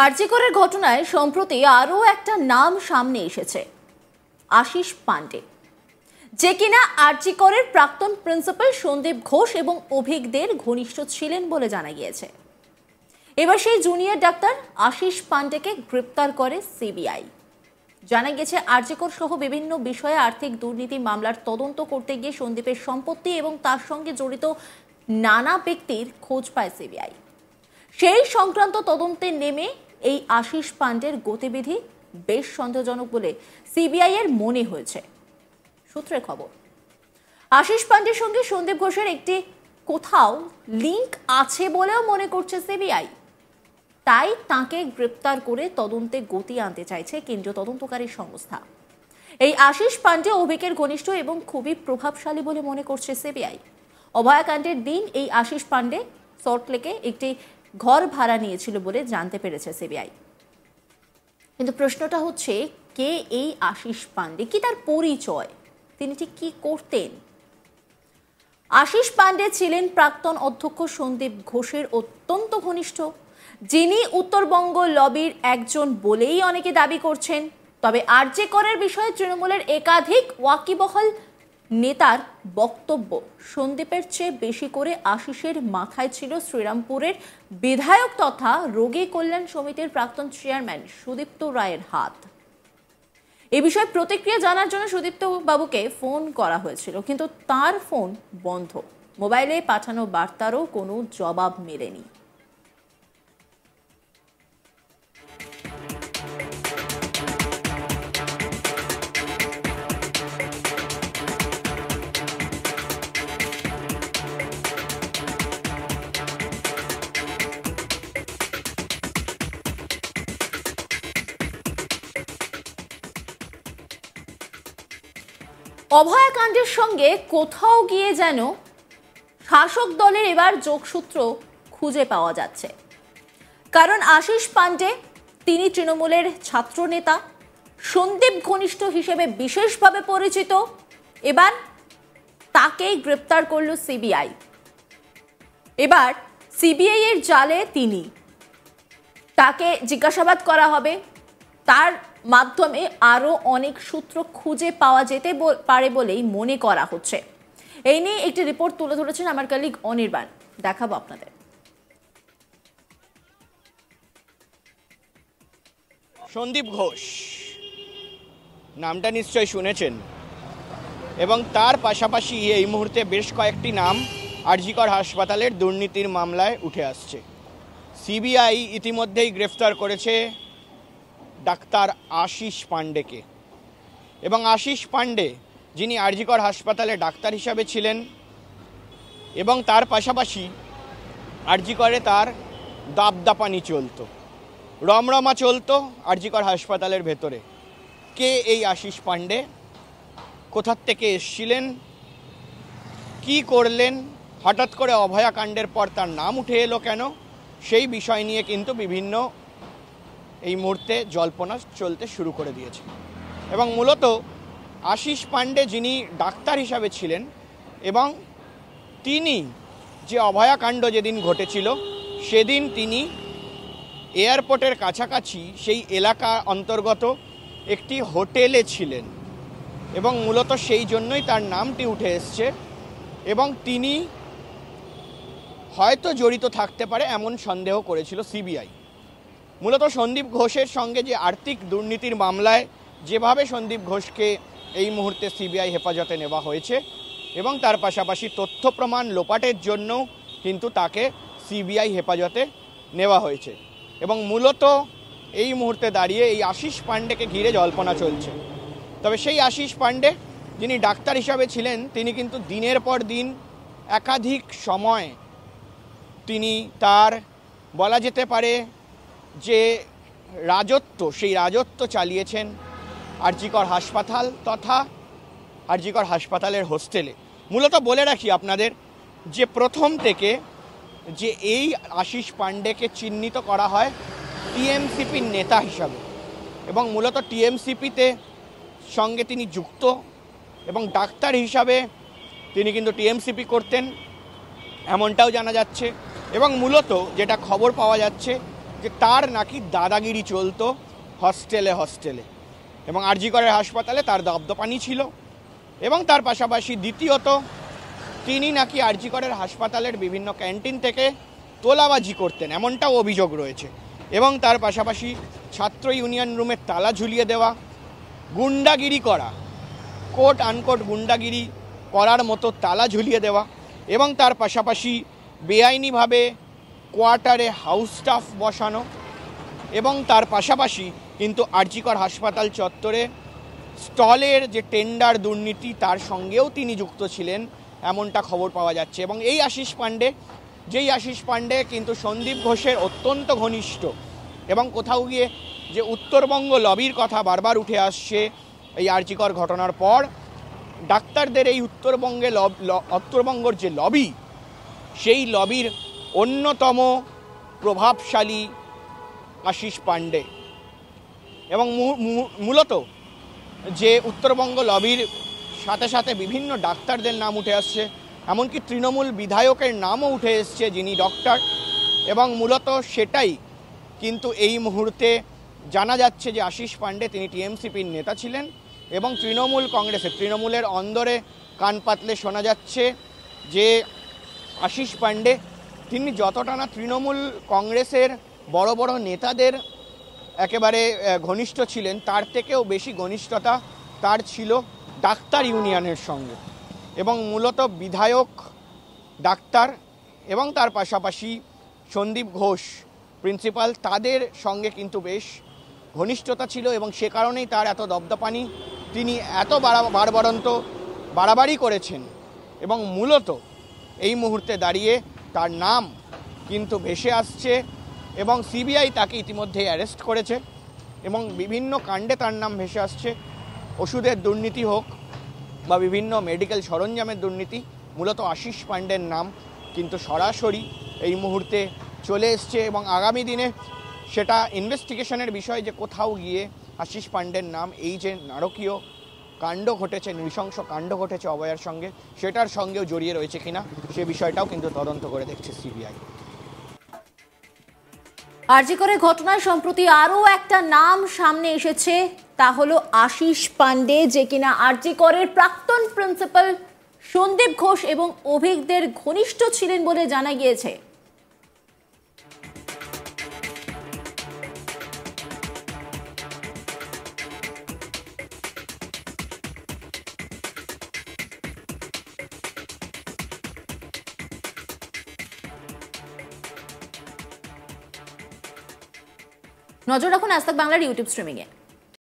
আরজি করের ঘটনায় সম্প্রতি আরও একটা নাম সামনে এসেছে, আশিস পান্ডে, যে কিনা আরজি করের প্রাক্তন প্রিন্সিপাল সন্দীপ ঘোষ এবং অভিজ্ঞদের ঘনিষ্ঠ ছিলেন বলে জানা গিয়েছে। এবার সেই জুনিয়র ডাক্তার আশিস পান্ডেকে গ্রেপ্তার করে সিবিআই। জানা গেছে আরজি কর সহ বিভিন্ন বিষয়ে আর্থিক দুর্নীতি মামলার তদন্ত করতে গিয়ে সন্দীপের সম্পত্তি এবং তার সঙ্গে জড়িত নানা ব্যক্তির খোঁজ পায় সিবিআই। সেই সংক্রান্ত তদন্তে নেমে এই আশিস পান্ডের গতিবিধি বেশ সন্দেহজনক বলে সিবিআই এর মনে হয়েছে। সূত্রে খবর, আশিস পান্ডের সঙ্গে সন্দীপ ঘোষের একটি কোথাও লিংক আছে বলেও মনে করছে সিবিআই। তাই তাকে গ্রেপ্তার করে তদন্তে গতি আনতে চাইছে কেন্দ্রীয় তদন্তকারী সংস্থা। এই আশিস পান্ডে অভিকের ঘনিষ্ঠ এবং খুবই প্রভাবশালী বলে মনে করছে সিবিআই। অভয়াকাণ্ডের দিন এই আশিস পান্ডে সল্টলেকে একটি ঘর ভাড়া নিয়েছিল বলে জানতে পেরেছে সিবিআই। কিন্তু প্রশ্নটা হচ্ছে, কে এই আশিস পান্ডে, কি তার পরিচয়, তিনি ঠিক কি করতেন? আশিস পান্ডে ছিলেন প্রাক্তন অধ্যক্ষ সন্দীপ ঘোষের অত্যন্ত ঘনিষ্ঠ, যিনি উত্তরবঙ্গ লবির একজন বলেই অনেকে দাবি করছেন। তবে আরজি করের বিষয়ে তৃণমূলের একাধিক ওয়াকিবহাল নেতার বক্তব্য, সন্দীপের চেয়ে বেশি করে আশিসের মাথায় ছিল শ্রীরামপুরের বিধায়ক তথা রোগী কল্যাণ সমিতির প্রাক্তন চেয়ারম্যান সুদীপ্ত রায়ের হাত। এ বিষয়ে প্রতিক্রিয়া জানার জন্য সুদীপ্ত বাবুকে ফোন করা হয়েছিল, কিন্তু তার ফোন বন্ধ। মোবাইলে পাঠানো বার্তারও কোনো জবাব মেলেনি। অভয়াকাণ্ডের সঙ্গে কোথাও গিয়ে যেন শাসক দলের এবার যোগসূত্র খুঁজে পাওয়া যাচ্ছে। কারণ আশিস পান্ডে তিনি তৃণমূলের ছাত্রনেতা, সন্দীপ ঘনিষ্ঠ হিসেবে বিশেষভাবে পরিচিত। এবার তাকেই গ্রেপ্তার করল সিবিআই। এবার সিবিআই এর জালে তিনি, তাকে জিজ্ঞাসাবাদ করা হবে। তার মাধ্যমে আরো অনেক সূত্র খুঁজে পাওয়া যেতে পারে বলেই মনে করা হচ্ছে। এই নিয়ে একটি রিপোর্ট তুলে ধরেছেন আমার কলিগ অনির্বাণ, দেখাবো আপনাদের। সন্দীপ ঘোষ নামটা নিশ্চয়ই শুনেছেন, এবং তার পাশাপাশি এই মুহূর্তে বেশ কয়েকটি নাম আরজি কর হাসপাতালের দুর্নীতির মামলায় উঠে আসছে। সিবিআই ইতিমধ্যেই গ্রেফতার করেছে ডাক্তার আশিস পান্ডেকে, এবং আশিস পান্ডে যিনি আরজি কর হাসপাতালে ডাক্তার হিসাবে ছিলেন, এবং তার পাশাপাশি আরজি করে তার দাপদাপানি চলতো, রমরমা চলতো আরজি কর হাসপাতালের ভেতরে। কে এই আশিস পান্ডে, কোথার থেকে এসছিলেন, কি করলেন, হঠাৎ করে অভয়াকাণ্ডের পর তার নাম উঠে এলো কেন, সেই বিষয় নিয়ে কিন্তু বিভিন্ন এই মুহূর্তে জল্পনা চলতে শুরু করে দিয়েছে। এবং মূলত আশিস পান্ডে যিনি ডাক্তার হিসাবে ছিলেন, এবং তিনি যে অভয়াকাণ্ড যেদিন ঘটেছিল সেদিন তিনি এয়ারপোর্টের কাছাকাছি সেই এলাকা অন্তর্গত একটি হোটেলে ছিলেন, এবং মূলত সেই জন্যই তার নামটি উঠে এসছে, এবং তিনি হয়তো জড়িত থাকতে পারে এমন সন্দেহ করেছিল সিবিআই। মূলত সন্দীপ ঘোষের সঙ্গে যে আর্থিক দুর্নীতির মামলায় যেভাবে সন্দীপ ঘোষকে এই মুহূর্তে সিবিআই হেফাজতে নেওয়া হয়েছে, এবং তার পাশাপাশি তথ্য প্রমাণ লোপাটের জন্য কিন্তু তাকে সিবিআই হেফাজতে নেওয়া হয়েছে। এবং মূলত এই মুহূর্তে দাঁড়িয়ে এই আশিস পান্ডেকে ঘিরে জল্পনা চলছে। তবে সেই আশিস পান্ডে যিনি ডাক্তার হিসাবে ছিলেন, তিনি কিন্তু দিনের পর দিন একাধিক সময় তিনি তার বলা যেতে পারে যে রাজত্ব, সেই রাজত্ব চালিয়েছেন আরজি কর হাসপাতাল তথা আরজি কর হাসপাতালের হোস্টেলে। মূলত বলে রাখি আপনাদের যে প্রথম থেকে যে এই আশিস পান্ডেকে চিহ্নিত করা হয় টিএমসিপির নেতা হিসাবে, এবং মূলত টিএমসিপিতে সঙ্গে তিনি যুক্ত, এবং ডাক্তার হিসাবে তিনি কিন্তু টিএমসিপি করতেন এমনটাও জানা যাচ্ছে। এবং মূলত যেটা খবর পাওয়া যাচ্ছে যে তার নাকি দাদাগিরি চলতো হস্টেলে হস্টেলে, এবং আরজি করের হাসপাতালে তার দপদপানি ছিল। এবং তার পাশাপাশি দ্বিতীয়ত তিনি নাকি আরজি করের হাসপাতালের বিভিন্ন ক্যান্টিন থেকে তোলাবাজি করতেন, এমনটাও অভিযোগ রয়েছে। এবং তার পাশাপাশি ছাত্র ইউনিয়ন রুমের তালা ঝুলিয়ে দেওয়া, গুন্ডাগিরি করা, কোট আনকোট গুন্ডাগিরি করার মতো তালা ঝুলিয়ে দেওয়া, এবং তার পাশাপাশি বেআইনিভাবে কোয়ার্টারে হাউস স্টাফ বসানো, এবং তার পাশাপাশি কিন্তু আরজি কর হাসপাতাল চত্বরে স্টলের যে টেন্ডার দুর্নীতি তার সঙ্গেও তিনি যুক্ত ছিলেন, এমনটা খবর পাওয়া যাচ্ছে। এবং এই আশিস পাণ্ডে কিন্তু সন্দীপ ঘোষের অত্যন্ত ঘনিষ্ঠ, এবং কোথাও গিয়ে যে উত্তরবঙ্গ লবির কথা বারবার উঠে আসছে এই আরজি কর ঘটনার পর, ডাক্তারদের এই উত্তরবঙ্গের যে লবি, সেই লবির অন্যতম প্রভাবশালী আশিস পাণ্ডে। এবং মূলত যে উত্তরবঙ্গ লবির সাথে সাথে বিভিন্ন ডাক্তারদের নাম উঠে আসছে, এমনকি তৃণমূল বিধায়কের নামও উঠে এসছে যিনি ডক্টর, এবং মূলত সেটাই কিন্তু এই মুহূর্তে জানা যাচ্ছে যে আশিস পাণ্ডে তিনি টিএমসিপির নেতা ছিলেন, এবং তৃণমূলের অন্দরে কান পাতলে শোনা যাচ্ছে যে আশিস পাণ্ডে তিনি যতটা না তৃণমূল কংগ্রেসের বড় বড় নেতাদের একেবারে ঘনিষ্ঠ ছিলেন, তার থেকেও বেশি ঘনিষ্ঠতা তার ছিল ডাক্তার ইউনিয়নের সঙ্গে। এবং মূলত বিধায়ক, ডাক্তার এবং তার পাশাপাশি সন্দীপ ঘোষ প্রিন্সিপাল, তাদের সঙ্গে কিন্তু বেশ ঘনিষ্ঠতা ছিল, এবং সে কারণেই তার এত দপদপানি, তিনি এত বাড়াবাড়ি করেছেন। এবং মূলত এই মুহূর্তে দাঁড়িয়ে তার নাম কিন্তু ভেসে আসছে, এবং সিবিআই তাকে ইতিমধ্যেই অ্যারেস্ট করেছে, এবং বিভিন্ন কাণ্ডে তার নাম ভেসে আসছে। ওষুধের দুর্নীতি হোক বা বিভিন্ন মেডিকেল সরঞ্জামের দুর্নীতি, মূলত আশিস পাণ্ডের নাম কিন্তু সরাসরি এই মুহূর্তে চলে এসছে। এবং আগামী দিনে সেটা ইনভেস্টিগেশনের বিষয় যে কোথাও গিয়ে আশিস পাণ্ডের নাম, এই যে নারকীয় কাণ্ড ঘটেছে, নৃশংস কাণ্ড ঘটেছে অভয়ার সঙ্গে, সেটার সঙ্গেও জড়িয়ে রয়েছে কিনা সে বিষয়টাও কিন্তু তদন্ত করে দেখছে সিবিআই। আরজি করের ঘটনায় সম্প্রতি আরও একটা নাম সামনে এসেছে, তা হলো আশিস পাণ্ডে, যে কিনা আরজি করের প্রাক্তন প্রিন্সিপাল সন্দীপ ঘোষ এবং অভিকদের ঘনিষ্ঠ ছিলেন বলে জানা গিয়েছে। নজর রাখুন আজ তাক বাংলার ইউটিউব স্ট্রিমিংয়ে।